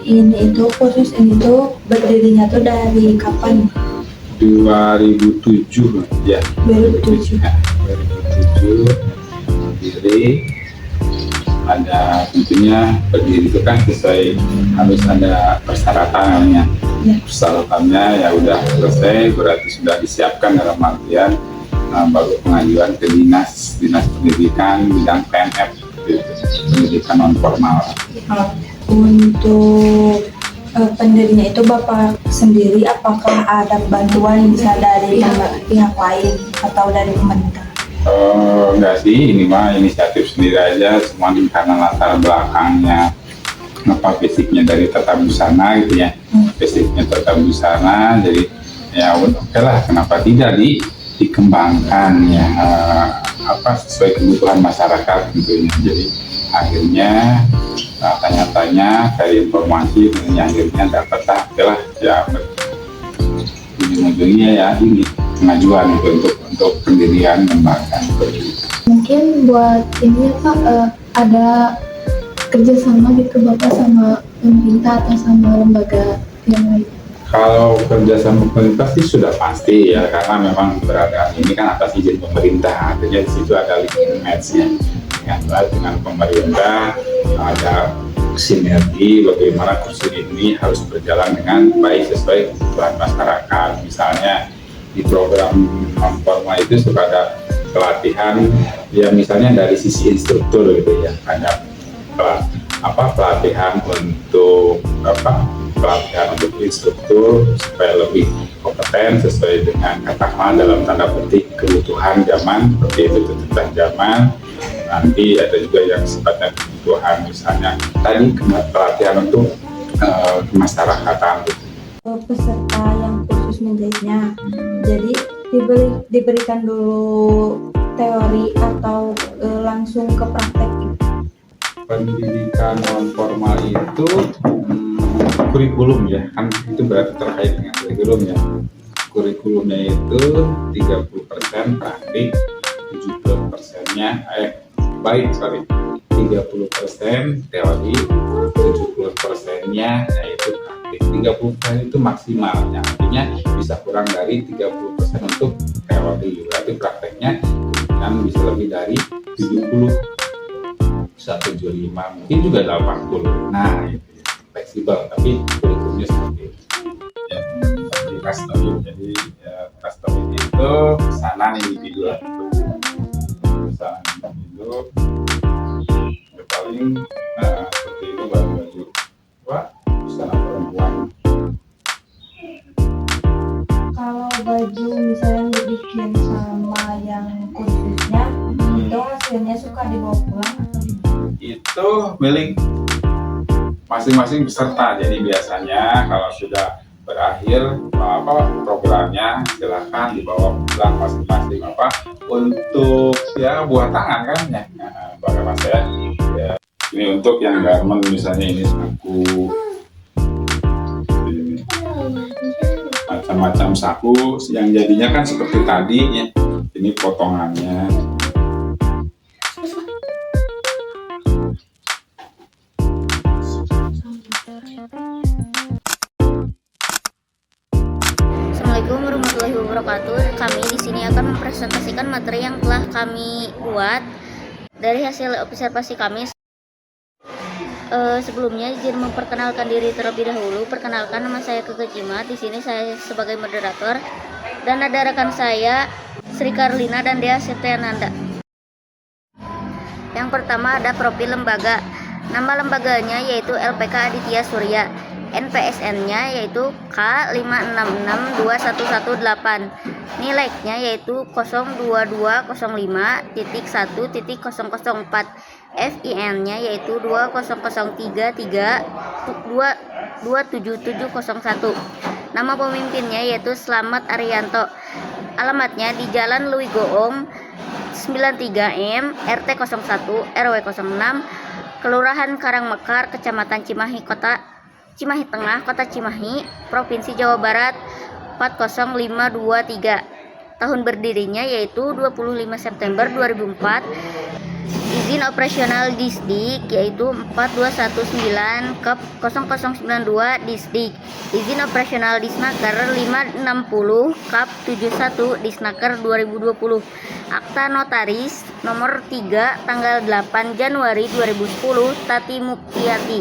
Ini itu khusus ini tuh berdirinya tuh dari kapan? 2007 ya. 2007. 2007 berdiri. Ada tentunya berdiri itu kan sesuai, harus ada persyaratannya. Ya. Persyaratannya ya udah selesai, berarti sudah disiapkan dalam artian baru pengajuan ke dinas pendidikan bidang PNF, pendidikan non formal. Untuk pendirinya itu Bapak sendiri, apakah ada bantuan bisa dari pihak lain atau dari pemerintah? Enggak sih, ini mah inisiatif sendiri aja, semua karena latar belakangnya basicnya dari tata busana gitu ya. Basicnya tata busana, jadi ya oke lah, kenapa tidak dikembangkan ya, sesuai kebutuhan masyarakat tentunya. Jadi akhirnya tanya-tanya, cari informasi, dan akhirnya dapat lah ya, ujung-ujungnya ya ini pengajuan untuk pendirian lembaga. Mungkin buat ini ya Pak, ada kerjasama gitu Bapak sama pemerintah atau sama lembaga yang lain? Kalau kerjasama pemerintah sih sudah pasti ya, karena memang beradaan ini kan atas izin pemerintah, artinya di situ ada link match-nya dengan pemerintah, ada sinergi bagaimana kursus ini harus berjalan dengan baik sesuai kebutuhan masyarakat. Misalnya di program non formal itu suka ada pelatihan ya, misalnya dari sisi instruktur gitu ya, ada pelatihan untuk pelatihan untuk instruktur supaya lebih kompeten sesuai dengan katakanlah dalam tanda petik kebutuhan zaman, seperti itu tuntutan zaman. Nanti ada juga yang sifatnya kebutuhan, misalnya tadi pelatihan untuk kemasyarakatan. Peserta yang khusus menjahitnya, jadi diberikan dulu teori atau langsung ke praktek? Pendidikan non formal itu kurikulum ya, kan itu berarti terkait dengan kurikulum ya. Kurikulumnya itu 30% praktik, 70%-nya 30% teori, 70%-nya yaitu praktik. 30% itu maksimalnya, artinya bisa kurang dari 30% untuk teori, berarti prakteknya kan bisa lebih dari 70, 175, mungkin juga 80. Nah itu fleksibel, tapi kurikulumnya seperti itu ya. Seperti custom, jadi ya, custom itu pesanan individual, paling seperti itu, baju busana perempuan. Kalau baju misalnya dibikin sama yang khususnya, itu hasilnya suka dibawa pulang atau itu milik masing-masing peserta. Jadi biasanya kalau sudah berakhir programnya, silakan dibawa pulang masing-masing untuk ya buah tangan kan ya. Bagaimana saya ya, ini untuk yang garment misalnya, ini saku, ini macam-macam saku yang jadinya kan seperti tadi ya, ini potongannya. Assalamualaikum warahmatullahi wabarakatuh. Kami di sini akan mempresentasikan materi yang telah kami buat dari hasil observasi kami. Sebelumnya izin memperkenalkan diri terlebih dahulu. Perkenalkan, nama saya Keke Cimat. Di sini saya sebagai moderator dan ada rekan saya Sri Karlina dan Dea Setiananda. Yang pertama ada profil lembaga. Nama lembaganya yaitu LPK Aditya Surya. NPSN-nya yaitu K5662118. Nilainya yaitu 02205.1.004. FIN-nya yaitu 20033227701. Nama pemimpinnya yaitu Slamet Arianto. Alamatnya di Jalan Louis Goong 93M, RT 01, RW 06, Kelurahan Karangmekar, Kecamatan Cimahi, Kota Cimahi Tengah, Kota Cimahi, Provinsi Jawa Barat 40523. Tahun berdirinya yaitu 25 September 2004. Izin operasional Disdik yaitu 4219/0092 Disdik. Izin operasional Disnaker 560/71 Disnaker 2020. Akta notaris nomor 3 tanggal 8 Januari 2010 Tati Muktiati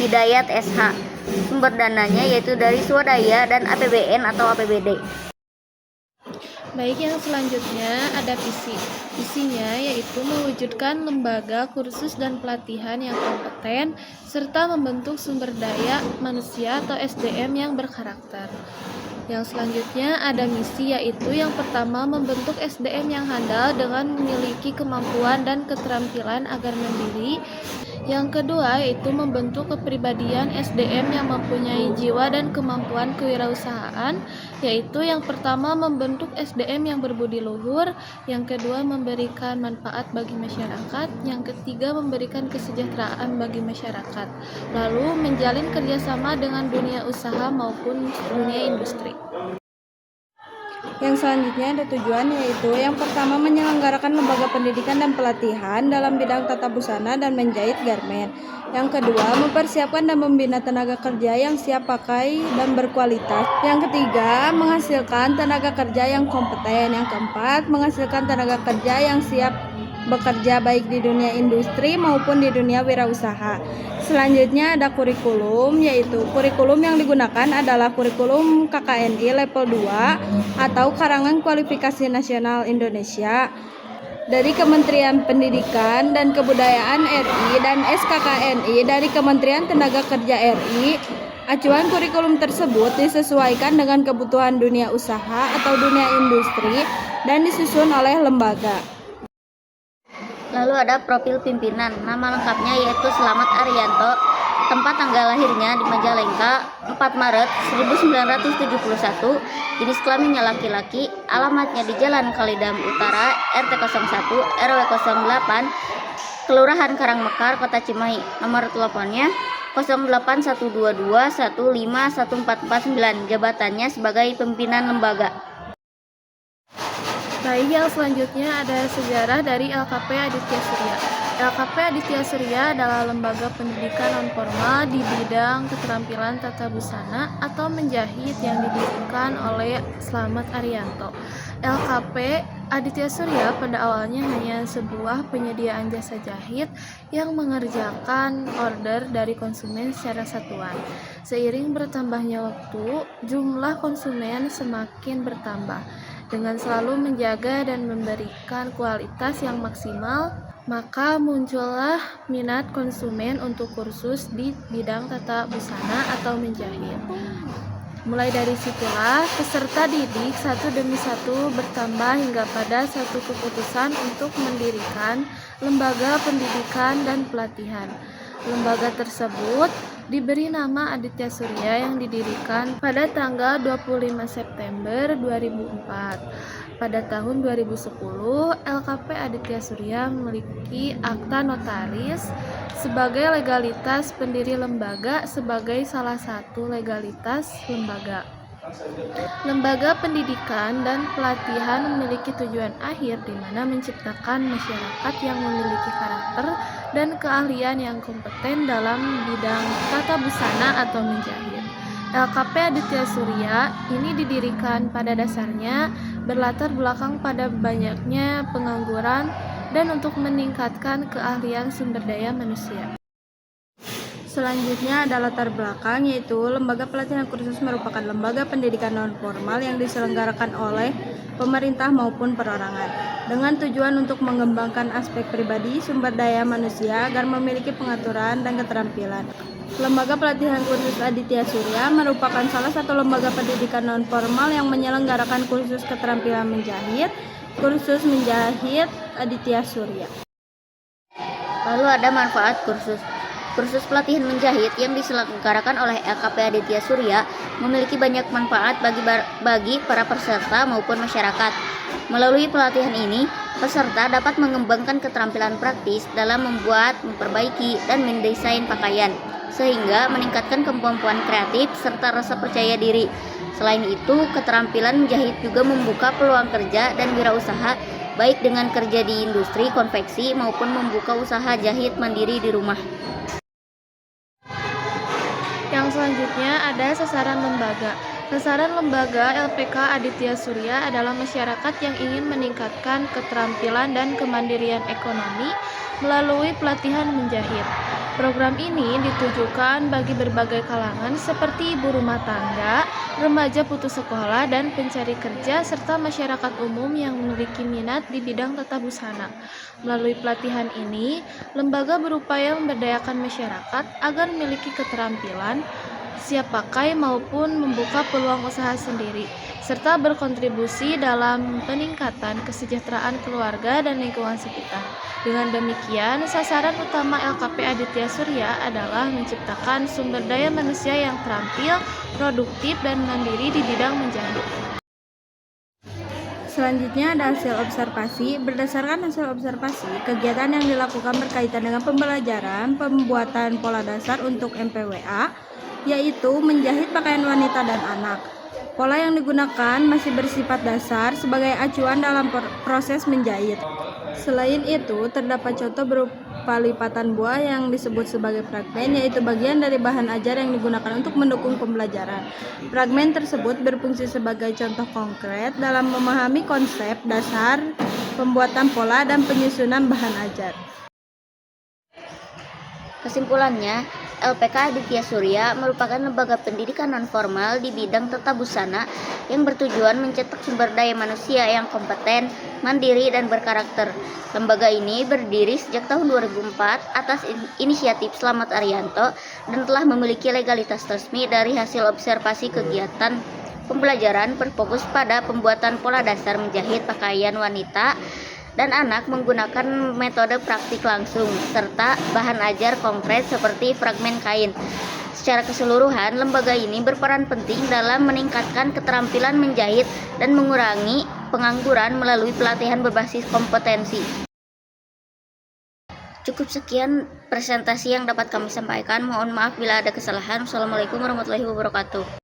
Hidayat SH. Sumber dananya yaitu dari swadaya dan APBN atau APBD. Baik, yang selanjutnya ada visi. Visinya yaitu mewujudkan lembaga kursus dan pelatihan yang kompeten serta membentuk sumber daya manusia atau SDM yang berkarakter. Yang selanjutnya ada misi, yaitu yang pertama membentuk SDM yang handal dengan memiliki kemampuan dan keterampilan agar mandiri. Yang kedua yaitu membentuk kepribadian SDM yang mempunyai jiwa dan kemampuan kewirausahaan, yaitu yang pertama membentuk SDM yang berbudi luhur, yang kedua memberikan manfaat bagi masyarakat, yang ketiga memberikan kesejahteraan bagi masyarakat, lalu menjalin kerjasama dengan dunia usaha maupun dunia industri. Yang selanjutnya ada tujuan, yaitu yang pertama menyelenggarakan lembaga pendidikan dan pelatihan dalam bidang tata busana dan menjahit garmen. Yang kedua, mempersiapkan dan membina tenaga kerja yang siap pakai dan berkualitas. Yang ketiga, menghasilkan tenaga kerja yang kompeten. Yang keempat, menghasilkan tenaga kerja yang siap bekerja baik di dunia industri maupun di dunia wirausaha. Selanjutnya ada kurikulum, yaitu kurikulum yang digunakan adalah kurikulum KKNI level 2 atau Karangan Kualifikasi Nasional Indonesia dari Kementerian Pendidikan dan Kebudayaan RI dan SKKNI dari Kementerian Tenaga Kerja RI. Acuan kurikulum tersebut disesuaikan dengan kebutuhan dunia usaha atau dunia industri dan disusun oleh lembaga. Lalu ada profil pimpinan. Nama lengkapnya yaitu Slamet Arianto. Tempat tanggal lahirnya di Majalengka 4 Maret 1971. Jenis kelaminnya laki-laki. Alamatnya di Jalan Kalidam Utara, RT 01, RW 08, Kelurahan Karangmekar, Kota Cimahi. Nomor teleponnya 08122151449. Jabatannya sebagai pimpinan lembaga. Baik, yang selanjutnya ada sejarah dari LKP Aditya Surya. LKP Aditya Surya adalah lembaga pendidikan non-formal di bidang keterampilan tata busana atau menjahit yang didirikan oleh Slamet Arianto. LKP Aditya Surya pada awalnya hanya sebuah penyediaan jasa jahit yang mengerjakan order dari konsumen secara satuan. Seiring bertambahnya waktu, jumlah konsumen semakin bertambah. Dengan selalu menjaga dan memberikan kualitas yang maksimal, maka muncullah minat konsumen untuk kursus di bidang tata busana atau menjahit. Mulai dari situlah peserta didik satu demi satu bertambah hingga pada satu keputusan untuk mendirikan lembaga pendidikan dan pelatihan. Lembaga tersebut diberi nama Aditya Surya yang didirikan pada tanggal 25 September 2004. Pada tahun 2010, LKP Aditya Surya memiliki akta notaris sebagai legalitas pendiri lembaga sebagai salah satu legalitas lembaga. Lembaga pendidikan dan pelatihan memiliki tujuan akhir di mana menciptakan masyarakat yang memiliki karakter dan keahlian yang kompeten dalam bidang tata busana atau menjahit. LKP Aditya Surya ini didirikan pada dasarnya berlatar belakang pada banyaknya pengangguran dan untuk meningkatkan keahlian sumber daya manusia. Selanjutnya ada latar belakang, yaitu lembaga pelatihan kursus merupakan lembaga pendidikan non-formal yang diselenggarakan oleh pemerintah maupun perorangan dengan tujuan untuk mengembangkan aspek pribadi sumber daya manusia agar memiliki pengaturan dan keterampilan. Lembaga pelatihan kursus Aditya Surya merupakan salah satu lembaga pendidikan non-formal yang menyelenggarakan kursus keterampilan menjahit, kursus menjahit Aditya Surya. Lalu ada manfaat kursus. Kursus pelatihan menjahit yang diselenggarakan oleh LKP Aditya Surya memiliki banyak manfaat bagi para peserta maupun masyarakat. Melalui pelatihan ini, peserta dapat mengembangkan keterampilan praktis dalam membuat, memperbaiki, dan mendesain pakaian, sehingga meningkatkan kemampuan kreatif serta rasa percaya diri. Selain itu, keterampilan menjahit juga membuka peluang kerja dan wirausaha baik dengan kerja di industri konveksi maupun membuka usaha jahit mandiri di rumah. Yang selanjutnya ada sasaran lembaga. Sasaran lembaga LPK Aditya Surya adalah masyarakat yang ingin meningkatkan keterampilan dan kemandirian ekonomi melalui pelatihan menjahit. Program ini ditujukan bagi berbagai kalangan seperti ibu rumah tangga, remaja putus sekolah, dan pencari kerja, serta masyarakat umum yang memiliki minat di bidang tata busana. Melalui pelatihan ini, lembaga berupaya memberdayakan masyarakat agar memiliki keterampilan, siap pakai maupun membuka peluang usaha sendiri, serta berkontribusi dalam peningkatan kesejahteraan keluarga dan lingkungan sekitar. Dengan demikian, sasaran utama LKP Aditya Surya adalah menciptakan sumber daya manusia yang terampil, produktif, dan mandiri di bidang menjahit. Selanjutnya ada hasil observasi. Berdasarkan hasil observasi, kegiatan yang dilakukan berkaitan dengan pembelajaran pembuatan pola dasar untuk MPWA, yaitu menjahit pakaian wanita dan anak. Pola yang digunakan masih bersifat dasar sebagai acuan dalam proses menjahit. Selain itu, terdapat contoh berupa lipatan buah yang disebut sebagai fragmen, yaitu bagian dari bahan ajar yang digunakan untuk mendukung pembelajaran. Fragmen tersebut berfungsi sebagai contoh konkret dalam memahami konsep dasar pembuatan pola dan penyusunan bahan ajar. Kesimpulannya, LPK Aditya Surya merupakan lembaga pendidikan nonformal di bidang tata busana yang bertujuan mencetak sumber daya manusia yang kompeten, mandiri, dan berkarakter. Lembaga ini berdiri sejak tahun 2004 atas inisiatif Slamet Arianto dan telah memiliki legalitas resmi dari hasil observasi kegiatan pembelajaran berfokus pada pembuatan pola dasar menjahit pakaian wanita dan anak menggunakan metode praktik langsung, serta bahan ajar konkret seperti fragmen kain. Secara keseluruhan, lembaga ini berperan penting dalam meningkatkan keterampilan menjahit dan mengurangi pengangguran melalui pelatihan berbasis kompetensi. Cukup sekian presentasi yang dapat kami sampaikan. Mohon maaf bila ada kesalahan. Wassalamualaikum warahmatullahi wabarakatuh.